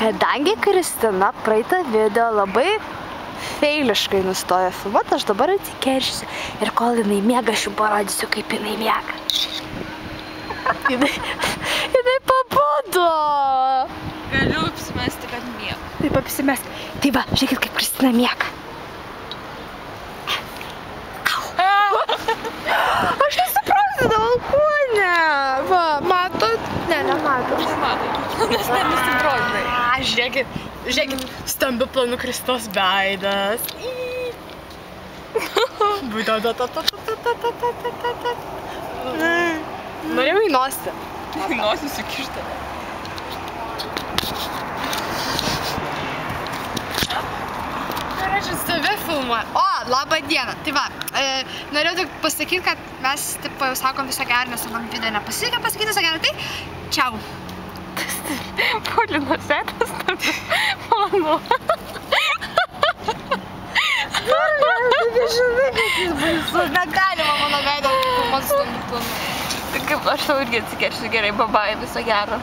Kadangi Kristina praeitą video labai feiliškai nustojo filmuoti, aš dabar atsikeršysiu. Ir kol jinai miega, aš jums parodysiu, kaip jinai miega. Jinai pabudo. Galiu apsimesti, kad miega. Taip apsimesti. Tai va, žiūrėkit, kaip Kristina miega. Aš nesuprantu, balkonė. Va, matot? Ne, nematot. Nes nenusidrodinai. Žiūrėkit, stambiu planu Kristinos veidas. Norėjau į nosį. Nosį sukišta. Aš save filmuoju. O, labą dieną. Tai va, norėjau tik pasakyti, kad mes taip jau sakom viso gero, nes man video nepasisekė pasakyti viso gero. Tai, čiau. Polinos setas, mano. Žinai, kad jis baisu. Negalima mano veidą filmuoti stambiu planu. Kaip aš tau irgi atsikeršiu gerai, babai, viso gero.